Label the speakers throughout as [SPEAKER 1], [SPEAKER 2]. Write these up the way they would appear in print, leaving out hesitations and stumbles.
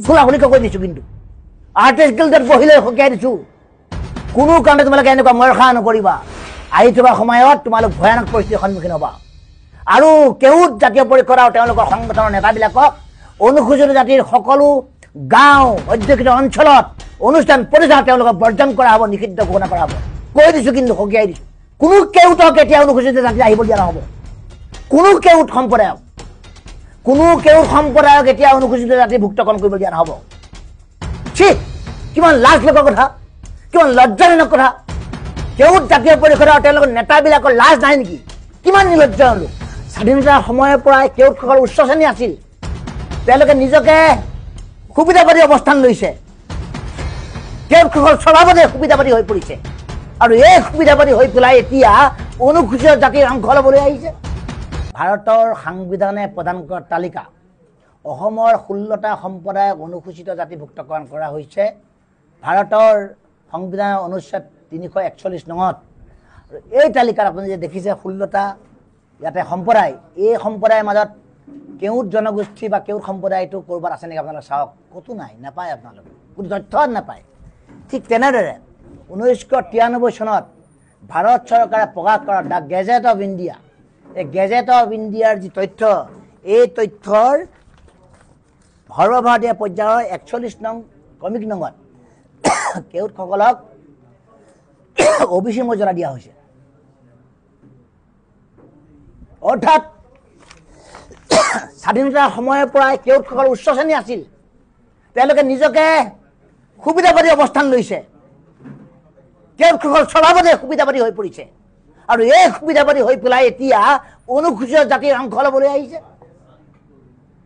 [SPEAKER 1] খোলাখুলিকৈ কৈ দিছোঁ কিন্তু আৰ্টিষ্ট গিল্ডত বহিলৈ সকীয়াই দিছোঁ কোনো কাৰণে তোমালোকে এনেকুৱা মৰখা নকৰিবা আহি থকা সময়ত তোমালোক ভয়ানক পৰিস্থিতিৰ সন্মুখীন হ'বা আৰু কেউট জাতীয় পৰিষদ আৰু তেওঁলোকৰ সংগঠনৰ নেতাবিলাকক অনুসূচিত জাতিৰ সকলো গাঁও অধ্যুষিত অঞ্চলত অনুষ্ঠান প্ৰতিষ্ঠান তেওঁলোকক বৰ্জন কৰা হ'ব নিষিদ্ধ ঘোষণা কৰা হ'ব কৈ দিছোঁ কিন্তু সকীয়াই দিছোঁ কোনো কেউটক এতিয়া অনুসূচিত জাতি আহিব দিয়া নহ'ব কোনো কেউট সম্প্ৰদায়ক এতিয়া অনুসূচিত জাতিভুক্তকৰণ কৰিব দিয়া নহ'ব ঠিক কিমান লাজ লগা কথা কিমান লজ্জাজনক কথা কেউট জাতীয় পৰিষদ আৰু তেওঁলোকৰ নেতাবিলাকৰ লাজ নাই নেকি কিমান নিলজ্জ লোক স্বাধীনতাৰ সময়ৰ পৰাই কেউটসকল উচ্চ শ্ৰেণী আছিল তেওঁলোকে নিজকে সুবিধাবাদী অৱস্থান লৈছে কেউটসকল স্বভাৱতে সুবিধাবাদী হৈ পৰিছে আৰু এই সুবিধাবাদী হৈ পেলাই এতিয়া অনুসূচিত জাতিৰ অংশ ল'বলৈ আহিছে ভাৰতৰ সংবিধানে প্ৰদান কৰা তালিকা অসমৰ 16টা সম্প্ৰদায়ক অনুসূচিত জাতিভুক্তকৰণ কৰা হৈছে ভাৰতৰ সংবিধানৰ অনুচ্ছেদ 341 নঙত এই তালিকাত আপুনি যে দেখিছে 16টা ইয়াতে সম্প্ৰদায় এই সম্প্ৰদায়ৰ মাজত কেউট জনগোষ্ঠী বা কেউট সম্প্ৰদায়টো ক'ৰবাত আছে নেকি আপোনালোকে চাওক ক'তো নাই নাপায় আপোনালোকে কোনো তথ্য নাপায় ঠিক তেনেদৰে 1993 চনত ভাৰত চৰকাৰে প্ৰকাশ কৰা দ্য গেজেট অফ ইণ্ডিয়া এই গেজেট অফ ইণ্ডিয়াৰ যি তথ্য এই তথ্যৰ সৰ্বভাৰতীয় পৰ্যায়ৰ 41 নং ক্ৰমিক নঙত কেউটসকলক OBC মৰ্যাদা দিয়া হৈছে অৰ্থাৎ স্বাধীনতাৰ সময়ৰ পৰাই কেউটসকল উচ্চ শ্ৰেণী আছিল তেওঁলোকে নিজকে সুবিধাবাদী অৱস্থান লৈছে কেউটসকল স্বভাৱতে সুবিধাবাদী হৈ পৰিছে আৰু এই সুবিধাবাদী হৈ পেলাই এতিয়া অনুসূচিত জাতিৰ অংশ ল'বলৈ আহিছে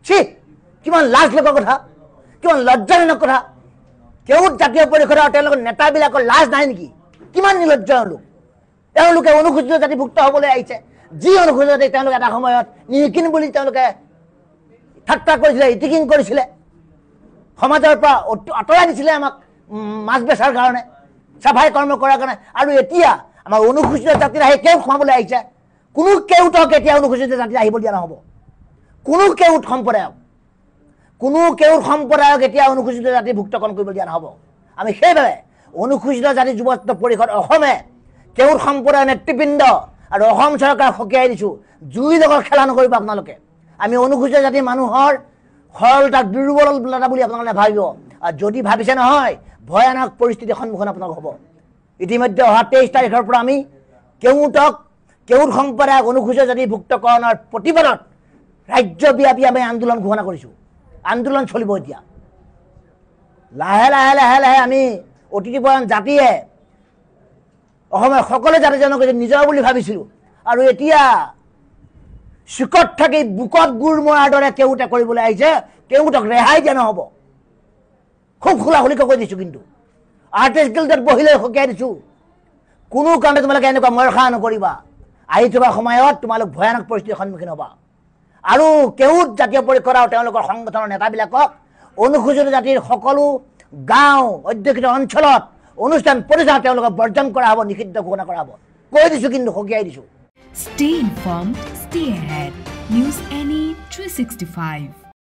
[SPEAKER 1] ঠিক কিমান লাজ লগা কথা কিমান লজ্জাজনক কথা কেউট জাতীয় পৰিষদ আৰু তেওঁলোকৰ নেতাবিলাকৰ লাজ নাই নেকি কিমান নিলজ্জ লোক তেওঁলোকে অনুসূচিত জাতিভুক্ত হ'বলৈ আহিছে যি অনুসূচিত জাতি তেওঁলোকে এটা সময়ত নিকিন বুলি তেওঁলোকে ঠাট্টা কৰিছিলে ইটিকিং কৰিছিলে সমাজৰ পৰা আঁতৰাই দিছিলে আমাক মাছ বেচাৰ কাৰণে চাফাই কৰ্ম কৰাৰ কাৰণে আৰু এতিয়া আমাৰ অনুসূচিত জাতিৰ আহি কেউট সোমাবলৈ আহিছে কোনো কেউটক এতিয়া অনুসূচিত জাতি আহিব দিয়া নহ'ব কোনো কেউট সম্প্ৰদায়ক এতিয়া অনুসূচিত জাতিভুক্তকৰণ কৰিব দিয়া নহ'ব আমি সেইবাবে অনুসূচিত জাতি যুৱ পৰিষদ অসমে কেউট সম্প্ৰদায়ৰ নেতৃবৃন্দ আৰু অসম চৰকাৰক সকীয়াই দিছোঁ জুই লগত খেলা নকৰিব আপোনালোকে আমি অনুসূচিত জাতিৰ মানুহৰ সৰলতা দুৰ্বলতা বুলি আপোনালোকে নাভাবিব আৰু যদি ভাবিছে নহয় ভয়ানক পৰিস্থিতিৰ সন্মুখীন আপোনালোক হ'ব ইতিমধ্যে অহা 23 তাৰিখৰ পৰা আমি কেউট সম্প্ৰদায়ক অনুসূচিত জাতিভুক্তকৰণৰ প্ৰতিবাদত ৰাজ্যব্যাপী আমি আন্দোলন ঘোষণা কৰিছোঁ আন্দোলন চলিব এতিয়া লাহে লাহে লাহে লাহে আমি অতিথিপৰায়ণ জাতিয়ে অসমৰ সকলো জাতি জনগোষ্ঠী নিজৰ বুলি ভাবিছিলোঁ আৰু এতিয়া চুকত থাকি বুকত গুৰ মৰাৰ দৰে কেউটে কৰিবলৈ আহিছে কেউটক ৰেহাই দিয়া নহ'ব খুব খোলাখুলিকৈ কৈ দিছোঁ কিন্তু আৰ্টিষ্ট গিল্ডত বহিলৈ সকীয়াই দিছোঁ কোনো কাৰণে তোমালোকে এনেকুৱা মৰখা নকৰিবা আহি থকা সময়ত তোমালোক ভয়ানক পৰিস্থিতিৰ সন্মুখীন হ'বা আৰু কেউট জাতীয় পৰিষদ আৰু তেওঁলোকৰ সংগঠনৰ নেতাবিলাকক অনুসূচিত জাতিৰ সকলো গাঁও অধ্যুষিত অঞ্চলত অনুষ্ঠান প্ৰতিষ্ঠান তেওঁলোকক বৰ্জন কৰা হ'ব নিষিদ্ধ ঘোষণা কৰা হ'ব কৈ দিছোঁ কিন্তু সকীয়াই দিছোঁ
[SPEAKER 2] Stay informed, stay ahead. News Any 365